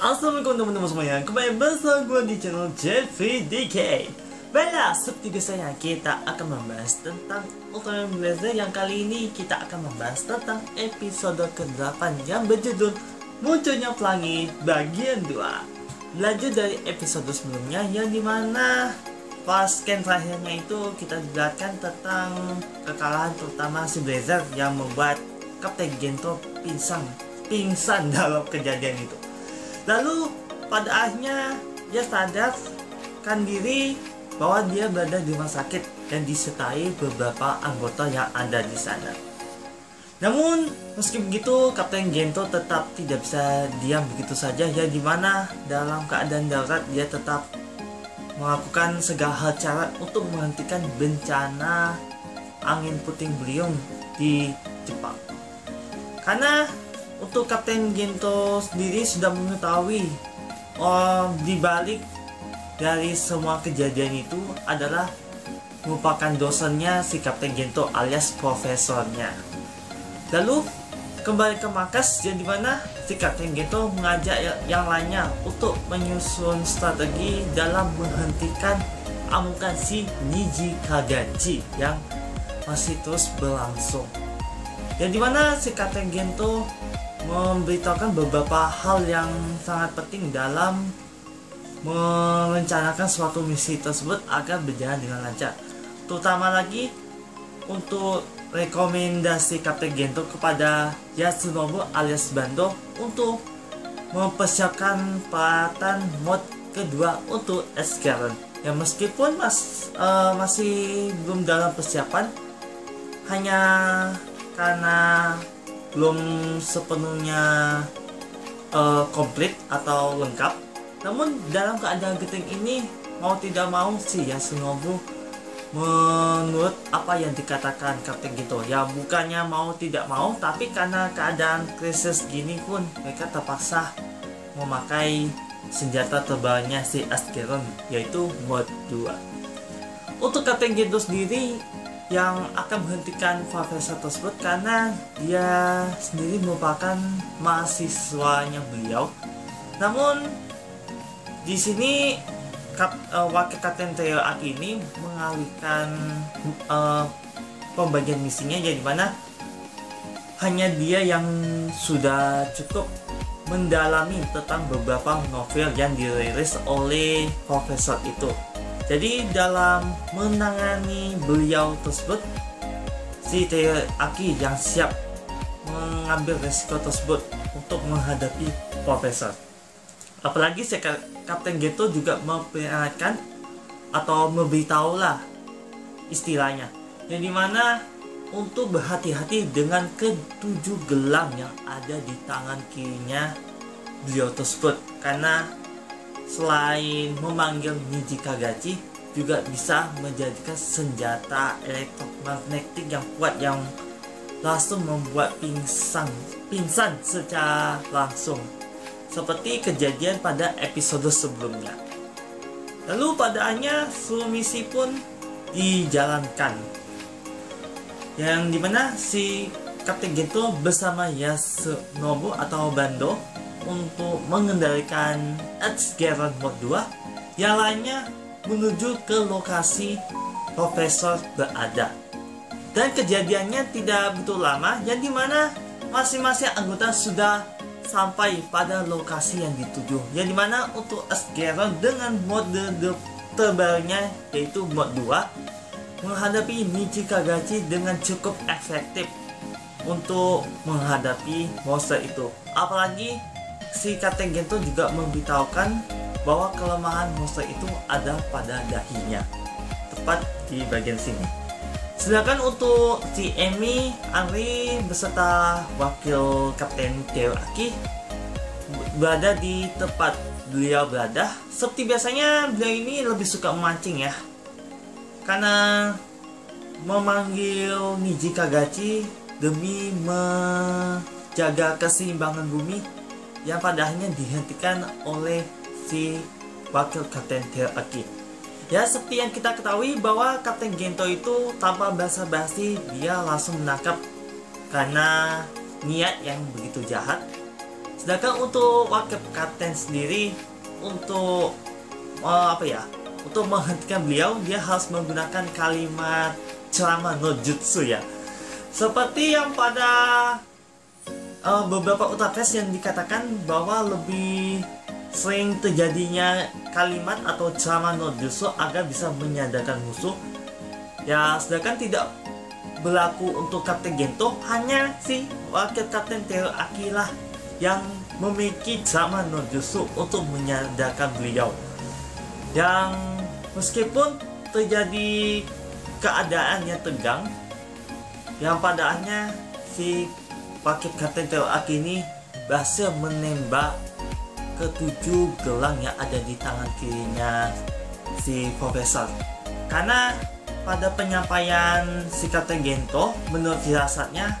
Assalamualaikum teman-teman semuanya, kembali bersama gue di channel JVDK. Baiklah, seperti biasanya kita akan membahas tentang Ultraman Blazer. Yang kali ini kita akan membahas tentang episode ke-8 yang berjudul Munculnya Pelangi bagian 2. Lanjut dari episode sebelumnya yang dimana pas scan terakhirnya itu kita dilihatkan tentang kekalahan terutama si Blazer yang membuat Kapten Gento pingsan dalam kejadian itu. Lalu pada akhirnya dia sadarkan diri bahwa dia berada di rumah sakit dan disertai beberapa anggota yang ada di sana. Namun meski begitu Kapten Gento tetap tidak bisa diam begitu saja, ya dimana dalam keadaan darurat dia tetap melakukan segala cara untuk menghentikan bencana angin puting beliung di Jepang. Karena untuk Kapten Gento sendiri sudah mengetahui di balik dari semua kejadian itu adalah merupakan dosennya si Kapten Gento alias profesornya. Lalu kembali ke markas yang dimana si Kapten Gento mengajak yang lainnya untuk menyusun strategi dalam menghentikan amukan si Niji Kagachi yang masih terus berlangsung. Yang dimana si Kapten Gento memberitahukan beberapa hal yang sangat penting dalam merencanakan suatu misi tersebut agar berjalan dengan lancar. Terutama lagi untuk rekomendasi Kapten Gento kepada Yasunobu alias Bando untuk mempersiapkan peralatan mod kedua untuk Escalon. Ya meskipun masih belum dalam persiapan, hanya karena belum sepenuhnya komplit atau lengkap. Namun dalam keadaan genting ini mau tidak mau sih Yasunobu menurut apa yang dikatakan Kapten Gento, ya bukannya mau tidak mau, tapi karena keadaan krisis gini pun mereka terpaksa memakai senjata terbarunya si Askeron, yaitu mod 2. Untuk Kapten Gento sendiri yang akan menghentikan profesor tersebut karena dia sendiri merupakan mahasiswanya beliau. Namun di sini wakil Kapten Teo Aki ini mengalihkan pembagian misinya, jadi mana hanya dia yang sudah cukup mendalami tentang beberapa novel yang dirilis oleh profesor itu. Jadi dalam menangani beliau tersebut, si Teo Aki yang siap mengambil resiko tersebut untuk menghadapi profesor. Apalagi Kapten Gento juga memperingatkan atau memberitahulah istilahnya, yang dimana untuk berhati-hati dengan ketujuh gelang yang ada di tangan kirinya beliau tersebut, karena selain memanggil Niji Kagachi juga bisa menjadikan senjata elektromagnetik yang kuat yang langsung membuat pingsan secara langsung, seperti kejadian pada episode sebelumnya. Lalu pada akhirnya seluruh misi pun dijalankan, yang dimana si Kapten Gento bersama Yasunobu atau Bando untuk mengendalikan Escalon mod 2, yang lainnya menuju ke lokasi profesor berada. Dan kejadiannya tidak begitu lama, yang dimana masing-masing anggota sudah sampai pada lokasi yang dituju, yang dimana untuk Escalon dengan mode terbarunya yaitu mod 2 menghadapi Niji Kagachi dengan cukup efektif untuk menghadapi monster itu. Apalagi si Kapten Gento juga memberitahukan bahwa kelemahan monster itu ada pada dahinya, tepat di bagian sini. Sedangkan untuk si Emi, Henry beserta wakil Kapten Teo Aki berada di tempat beliau berada. Seperti biasanya beliau ini lebih suka memancing ya, karena memanggil Niji Kagachi demi menjaga keseimbangan bumi yang pada akhirnya dihentikan oleh si wakil Kapten Teo Aki. Ya seperti yang kita ketahui bahwa Kapten Gento itu tanpa basa-basi dia langsung menangkap karena niat yang begitu jahat. Sedangkan untuk wakil kapten sendiri, untuk untuk menghentikan beliau, dia harus menggunakan kalimat ceramah no jutsu ya. Seperti yang pada beberapa utafes yang dikatakan bahwa lebih sering terjadinya kalimat atau ceramah no jutsu agar bisa menyadarkan musuh. Ya, sedangkan tidak berlaku untuk Kapten Gento, hanya si wakil kapten Teruaki lah yang memiliki ceramah no jutsu untuk menyadarkan beliau. Yang meskipun terjadi keadaan yang tegang, yang padahalnya si wakil kapten Teruaki ini berhasil menembak ketujuh gelang yang ada di tangan kirinya si profesor. Karena pada penyampaian si Kapten Gento, menurut firasatnya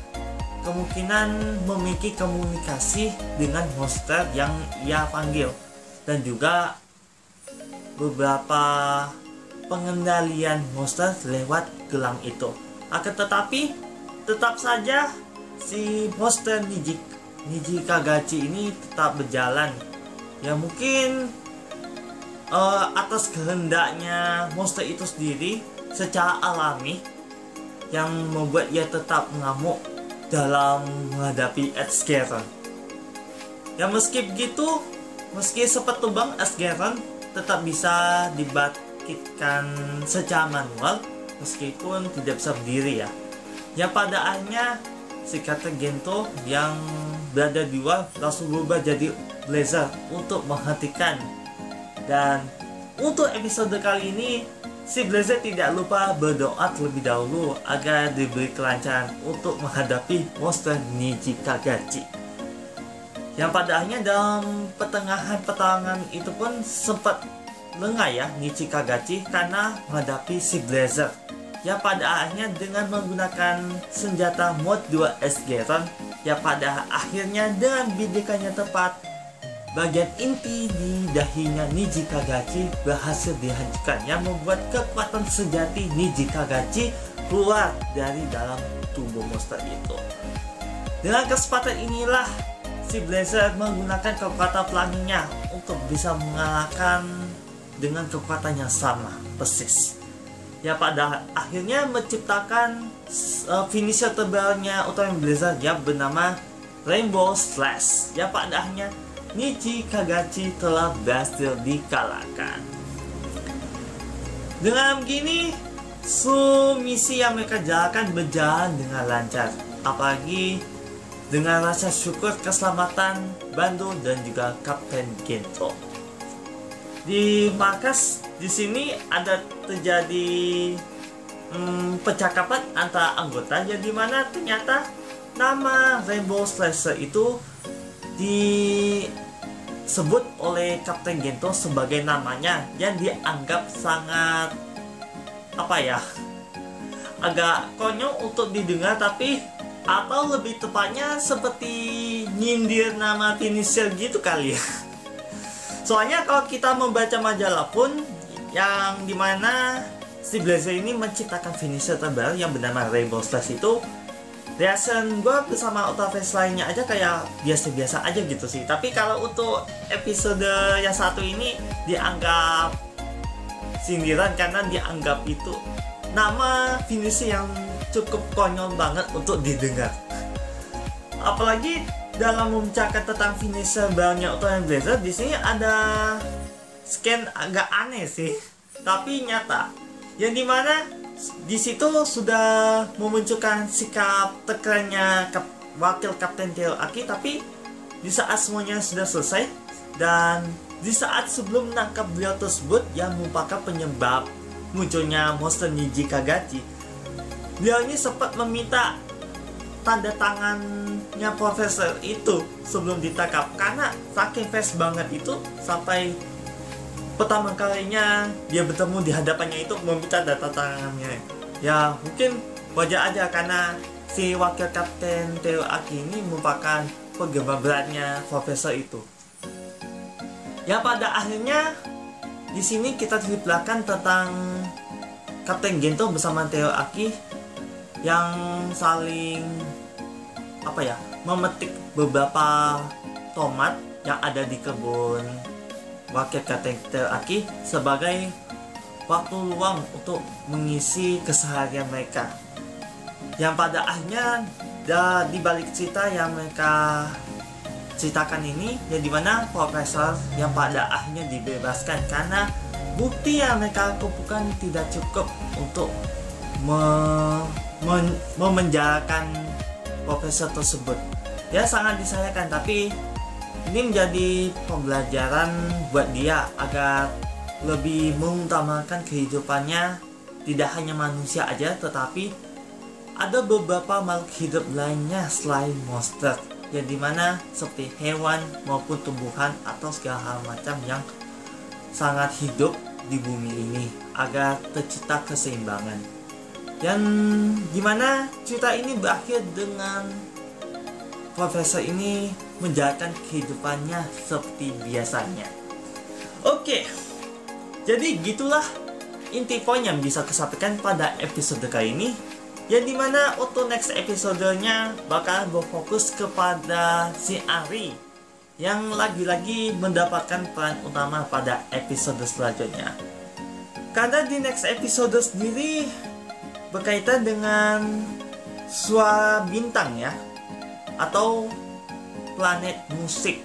kemungkinan memiliki komunikasi dengan monster yang ia panggil, dan juga beberapa pengendalian monster lewat gelang itu. Akan tetapi tetap saja si monster Niji Kagachi ini tetap berjalan. Ya mungkin atas kehendaknya monster itu sendiri secara alami yang membuat ia tetap mengamuk dalam menghadapi Edsgeron. Ya meski begitu, meski sempat tumbang, Edsgeron tetap bisa dibangkitkan secara manual meskipun tidak bisa berdiri ya. Yang pada akhirnya si Kapten Gento yang berada di luar langsung berubah jadi Blazer untuk menghentikan. Dan untuk episode kali ini, si Blazer tidak lupa berdoa terlebih dahulu agar diberi kelancaran untuk menghadapi monster Niji Kagachi. Yang pada akhirnya dalam pertengahan pertarungan itu pun sempat lengah ya Niji Kagachi karena menghadapi si Blazer. Yang pada akhirnya dengan menggunakan senjata mod 2 Edsgeron, yang pada akhirnya dengan bidikannya tepat, bagian inti di dahinya Niji Kagachi berhasil dihancurkan, yang membuat kekuatan sejati Niji Kagachi keluar dari dalam tubuh monster itu. Dengan kesempatan inilah si Blazer menggunakan kekuatan pelanginya untuk bisa mengalahkan dengan kekuatan yang sama persis, yang pada akhirnya menciptakan finisher terbarunya Ultraman Blazer yang bernama Rainbow Slash, yang pada akhirnya Niji Kagachi telah berhasil dikalahkan. Dengan begini, seluruh misi yang mereka jalankan berjalan dengan lancar, apalagi dengan rasa syukur keselamatan Bando dan juga Kapten Gento. Di markas di sini ada terjadi percakapan antara anggota, yang dimana ternyata nama Rainbow Slasher itu disebut oleh Kapten Gento sebagai namanya yang dianggap sangat agak konyol untuk didengar, tapi atau lebih tepatnya seperti nyindir nama finisher gitu kali ya. Soalnya kalau kita membaca majalah pun yang dimana si Blazer ini menciptakan finisher terbaru yang bernama Rainbow Slash itu, reaction gue bersama Ultraface lainnya aja kayak biasa-biasa aja gitu sih. Tapi kalau untuk episode yang satu ini dianggap sindiran karena dianggap itu nama finisher yang cukup konyol banget untuk didengar. Apalagi dalam membicarakan tentang finisher barunya Ultraman Blazer, di sini ada scan agak aneh sih, tapi nyata, yang dimana di situ sudah memunculkan sikap tekannya wakil Kapten Teruaki, tapi di saat semuanya sudah selesai dan di saat sebelum menangkap beliau tersebut yang merupakan penyebab munculnya monster Niji Kagachi, beliau ini sempat meminta tanda tangannya profesor itu sebelum ditangkap, karena saking fast banget itu sampai pertama kalinya dia bertemu di hadapannya itu meminta data tangannya. Ya mungkin wajar aja karena si wakil Kapten Teruaki ini merupakan penggemar beratnya profesor itu. Ya pada akhirnya di sini kita ceritakan tentang Kapten Gento bersama Teruaki yang saling memetik beberapa tomat yang ada di kebun wakil karakter Aki sebagai waktu luang untuk mengisi keseharian mereka. Yang pada akhirnya di balik cerita yang mereka ceritakan ini, ya dimana profesor yang pada akhirnya dibebaskan karena bukti yang mereka kumpulkan tidak cukup untuk memenjarakan profesor tersebut. Ya sangat disayangkan, tapi ini menjadi pembelajaran buat dia agar lebih mengutamakan kehidupannya, tidak hanya manusia aja tetapi ada beberapa makhluk hidup lainnya selain monster, yang dimana seperti hewan maupun tumbuhan atau segala hal macam yang sangat hidup di bumi ini agar tercipta keseimbangan. Dan dimana cerita ini berakhir dengan profesor ini menjalankan kehidupannya seperti biasanya. Oke, jadi gitulah inti poin yang bisa kusampaikan pada episode kali ini, yang dimana untuk next episodenya bakal berfokus kepada si Ari yang lagi-lagi mendapatkan peran utama pada episode selanjutnya. Karena di next episode sendiri berkaitan dengan suara bintang ya, atau planet musik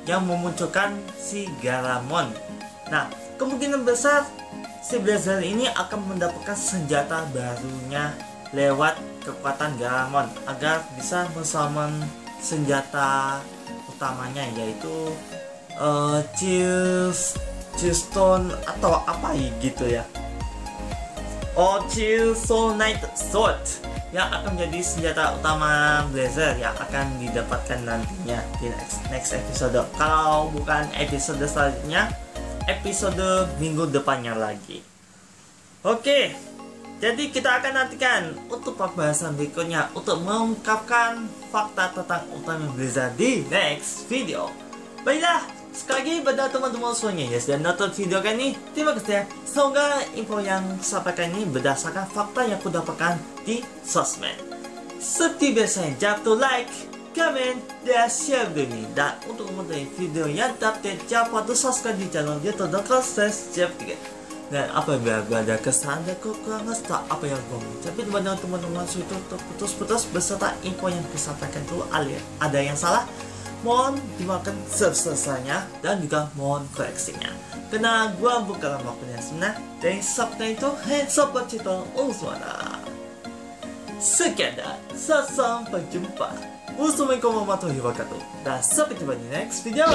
yang memunculkan si Garamon. Nah, kemungkinan besar si Blazer ini akan mendapatkan senjata barunya lewat kekuatan Garamon agar bisa men-summon senjata utamanya, yaitu Chillstone atau apa gitu ya, Chillsonite Sword yang akan menjadi senjata utama Blazer yang akan didapatkan nantinya di next episode. Kalau bukan episode selanjutnya, episode minggu depannya lagi. Oke, jadi kita akan nantikan untuk pembahasan berikutnya untuk mengungkapkan fakta tentang utama Blazer di next video. Baiklah, sekali lagi pada teman-teman semuanya yang sudah nonton video kali ini, terima kasih ya. Semoga info yang sampaikan ini berdasarkan fakta yang aku dapatkan di sosmed. Seperti biasanya, jangan lupa like, comment, dan share video ini. Dan untuk mengetahui video yang terupdate, jangan lupa untuk subscribe di channel youtube.com/jeff3. Dan apabila ada kesalahan dan kekurangan serta apa yang gue ucapin pada teman-teman itu putus-putus beserta info yang disampaikan itu ada yang salah, mohon dimakan selesainya dan juga mohon koreksinya. Karena gue bukan waktunya sebenarnya dari sabda itu sobat cerita Uzwana. Sekian dan sampai jumpa. Wassalamualaikum warahmatullahi wabarakatuh. Dan sampai jumpa di next video.